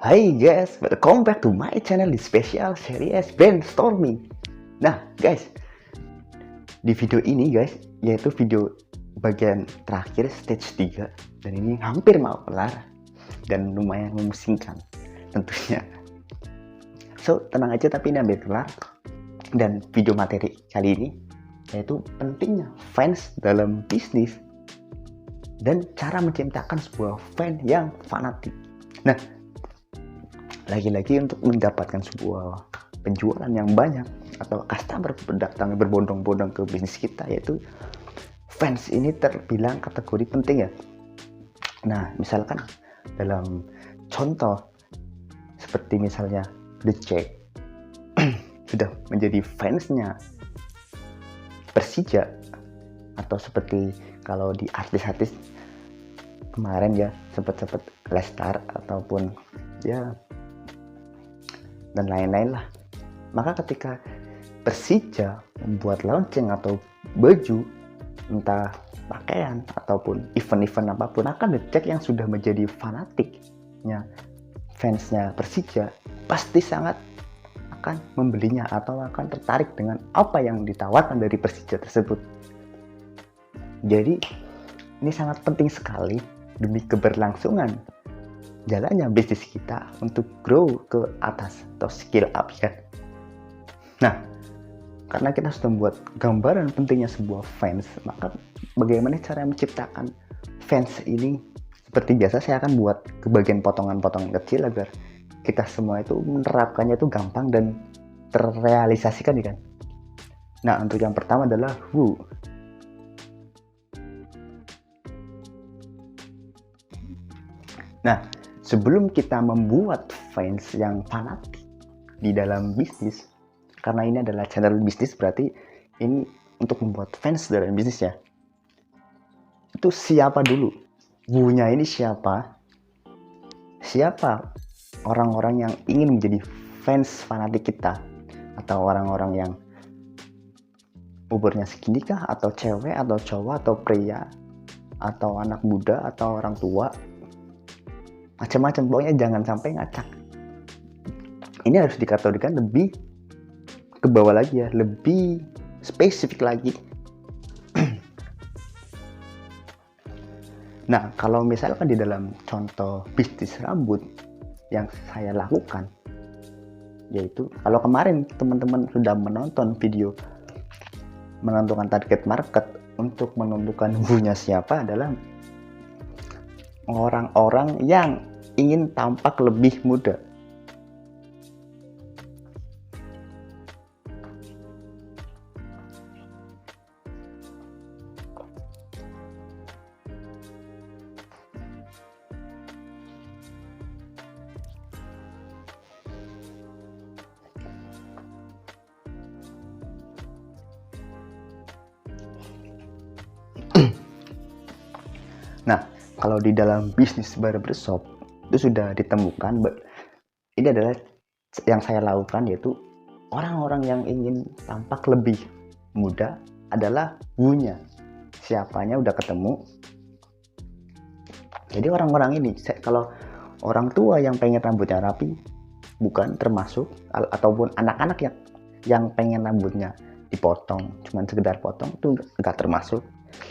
Hai guys, welcome back to my channel di spesial series brainstorming. Nah guys, di video ini guys, yaitu video bagian terakhir stage 3, dan ini hampir mau kelar dan lumayan memusingkan tentunya. So tenang aja, tapi ini hampir kelar. Dan video materi kali ini yaitu pentingnya fans dalam bisnis dan cara menciptakan sebuah fans yang fanatik. Nah, lagi-lagi untuk mendapatkan sebuah penjualan yang banyak atau customer berdatang berbondong-bondong ke bisnis kita, yaitu fans ini terbilang kategori penting ya. Nah, misalkan dalam contoh seperti misalnya The Jack sudah menjadi fansnya Persija, atau seperti kalau di artis-artis kemarin ya sempat Lestar ataupun ya dan lain-lain lah. Maka ketika Persija membuat launching atau baju, entah pakaian ataupun event-event apapun, akan The Jack yang sudah menjadi fanatiknya fansnya Persija pasti sangat akan membelinya atau akan tertarik dengan apa yang ditawarkan dari Persija tersebut. Jadi ini sangat penting sekali demi keberlangsungan jalannya bisnis kita untuk grow ke atas atau skill up ya. Nah, karena kita sudah membuat gambaran pentingnya sebuah fans, maka bagaimana cara menciptakan fans ini? Seperti biasa saya akan buat ke bagian potongan-potongan kecil agar kita semua itu menerapkannya itu gampang dan terrealisasikan kan. Nah, untuk yang pertama adalah who. Nah, sebelum kita membuat fans yang fanatik di dalam bisnis, karena ini adalah channel bisnis, berarti ini untuk membuat fans dalam bisnis ya. Itu siapa dulu? Who-nya ini siapa? Siapa orang-orang yang ingin menjadi fans fanatik kita? Atau orang-orang yang umurnya segini kah? Atau cewek, atau cowok, atau pria? Atau anak muda, atau orang tua? Macam-macam, pokoknya jangan sampai ngacak. Ini harus dikategorikan lebih ke bawah lagi ya, lebih spesifik lagi. Nah, kalau misalkan di dalam contoh bisnis rambut yang saya lakukan, yaitu kalau kemarin teman-teman sudah menonton video menentukan target market untuk menentukan who-nya siapa, adalah orang-orang yang ingin tampak lebih muda. Nah, kalau di dalam bisnis barbershop itu sudah ditemukan, ini adalah yang saya lakukan, yaitu orang-orang yang ingin tampak lebih muda adalah who-nya. Siapanya udah ketemu. Jadi orang-orang ini, kalau orang tua yang pengen rambutnya rapi bukan termasuk, ataupun anak-anak yang pengen rambutnya dipotong, cuman sekedar potong, itu enggak termasuk,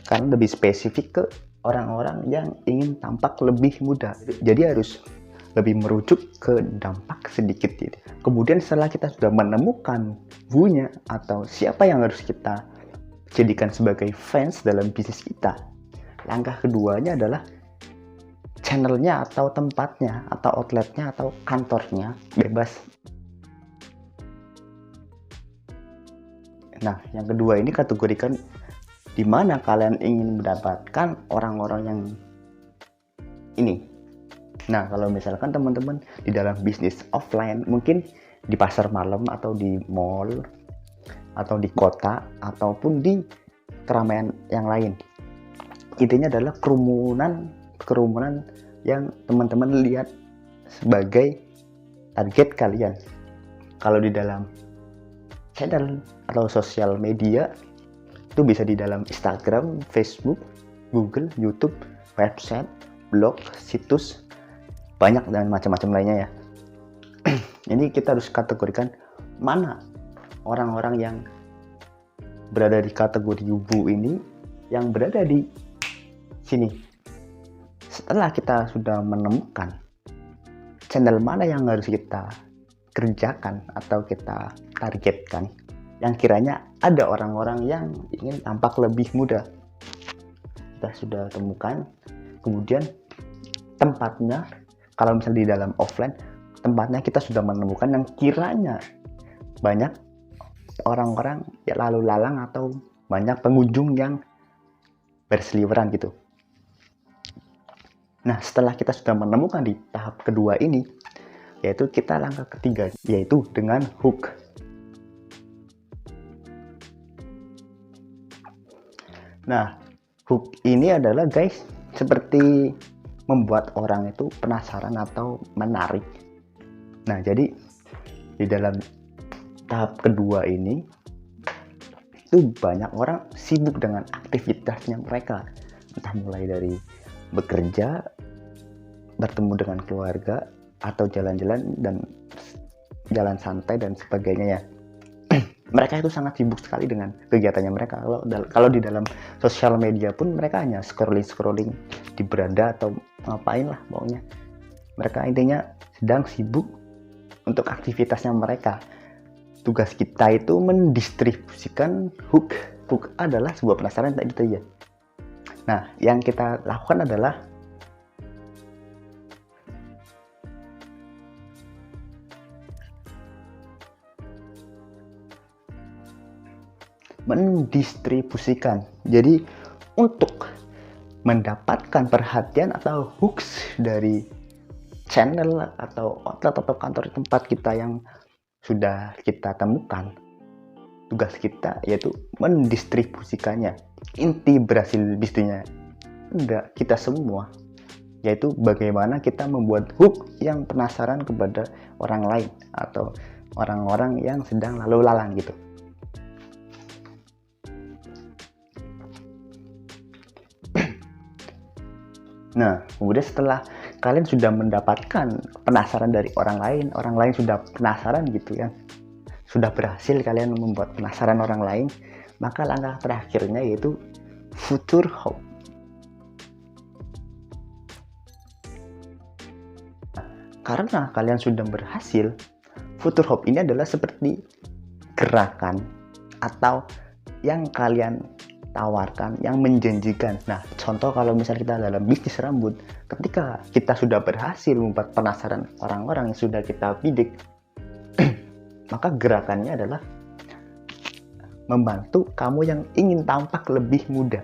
karena lebih spesifik ke orang-orang yang ingin tampak lebih muda. Jadi harus lebih merujuk ke dampak sedikit gitu. Kemudian setelah kita sudah menemukan who-nya atau siapa yang harus kita jadikan sebagai fans dalam bisnis kita, langkah keduanya adalah channelnya atau tempatnya atau outletnya atau kantornya bebas. Nah, yang kedua ini kategorikan di mana kalian ingin mendapatkan orang-orang yang ini. Nah, kalau misalkan teman-teman di dalam bisnis offline, mungkin di pasar malam atau di mall atau di kota ataupun di keramaian yang lain, intinya adalah kerumunan yang teman-teman lihat sebagai target kalian. Kalau di dalam channel atau sosial media, itu bisa di dalam Instagram, Facebook, Google, YouTube, website, blog, situs, banyak dan macam-macam lainnya ya. Ini kita harus kategorikan mana orang-orang yang berada di kategori yubu ini yang berada di sini. Setelah kita sudah menemukan channel mana yang harus kita kerjakan atau kita targetkan, yang kiranya ada orang-orang yang ingin tampak lebih muda, kita sudah temukan. Kemudian tempatnya, kalau misalnya di dalam offline, tempatnya kita sudah menemukan yang kiranya banyak orang-orang ya lalu lalang atau banyak pengunjung yang berseliweran gitu. Nah, setelah kita sudah menemukan di tahap kedua ini, yaitu kita langkah ketiga, yaitu dengan hook. Nah, hook ini adalah guys, seperti membuat orang itu penasaran atau menarik. Nah, jadi di dalam tahap kedua ini, itu banyak orang sibuk dengan aktivitasnya mereka. Entah mulai dari bekerja, bertemu dengan keluarga, atau jalan-jalan dan jalan santai dan sebagainya ya. Mereka itu sangat sibuk sekali dengan kegiatannya mereka. Kalau di dalam sosial media pun mereka hanya scrolling di beranda atau ngapain lah pokoknya. Mereka intinya sedang sibuk untuk aktivitasnya mereka. Tugas kita itu mendistribusikan hook. Hook adalah sebuah penasaran tadi itu ya. Nah, yang kita lakukan adalah mendistribusikan. Jadi untuk mendapatkan perhatian atau hooks dari channel atau outlet atau kantor tempat kita yang sudah kita temukan, tugas kita yaitu mendistribusikannya. Inti berhasil bisnisnya enggak kita semua, yaitu bagaimana kita membuat hook yang penasaran kepada orang lain atau orang-orang yang sedang lalu lalang gitu. Nah, kemudian setelah kalian sudah mendapatkan penasaran dari orang lain sudah penasaran gitu ya, sudah berhasil kalian membuat penasaran orang lain, maka langkah terakhirnya yaitu future hope. Karena kalian sudah berhasil, future hope ini adalah seperti gerakan atau yang kalian tawarkan yang menjanjikan. Nah, contoh kalau misalnya kita dalam bisnis rambut, ketika kita sudah berhasil membuat penasaran orang-orang yang sudah kita bidik, maka gerakannya adalah membantu kamu yang ingin tampak lebih muda.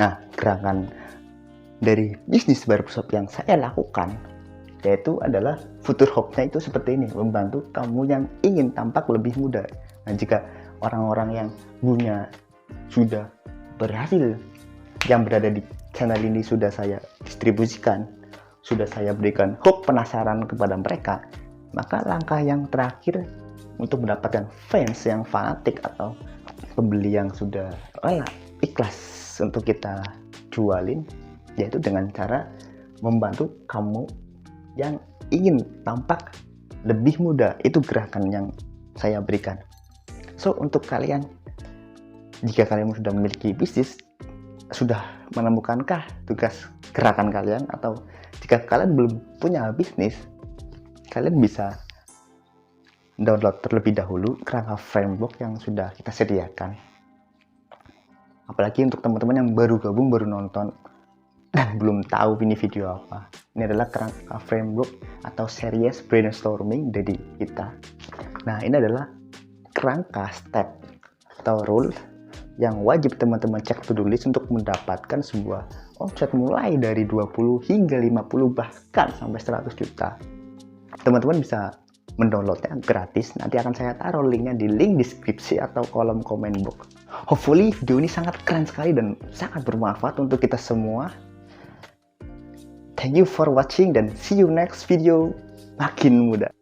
Nah, gerakan dari bisnis barbershop yang saya lakukan yaitu adalah future hope-nya itu seperti ini, membantu kamu yang ingin tampak lebih muda. Nah, jika orang-orang yang punya sudah berhasil yang berada di channel ini sudah saya distribusikan, sudah saya berikan hook penasaran kepada mereka, maka langkah yang terakhir untuk mendapatkan fans yang fanatik atau pembeli yang sudah ikhlas untuk kita jualin, yaitu dengan cara membantu kamu yang ingin tampak lebih muda. Itu gerakan yang saya berikan. So, untuk kalian, jika kalian sudah memiliki bisnis, sudah menemukankah tugas gerakan kalian? Atau jika kalian belum punya bisnis, kalian bisa download terlebih dahulu kerangka framework yang sudah kita sediakan. Apalagi untuk teman-teman yang baru gabung, baru nonton, dan belum tahu ini video apa. Ini adalah kerangka framework atau series brainstorming dari kita. Nah, ini adalah kerangka step atau rule yang wajib teman-teman cek to-do list untuk mendapatkan sebuah omset mulai dari 20 hingga 50 bahkan sampai 100 juta. Teman-teman bisa mendownloadnya gratis. Nanti akan saya taruh linknya di link deskripsi atau kolom komen box. Hopefully video ini sangat keren sekali dan sangat bermanfaat untuk kita semua. Thank you for watching dan see you next video makin muda.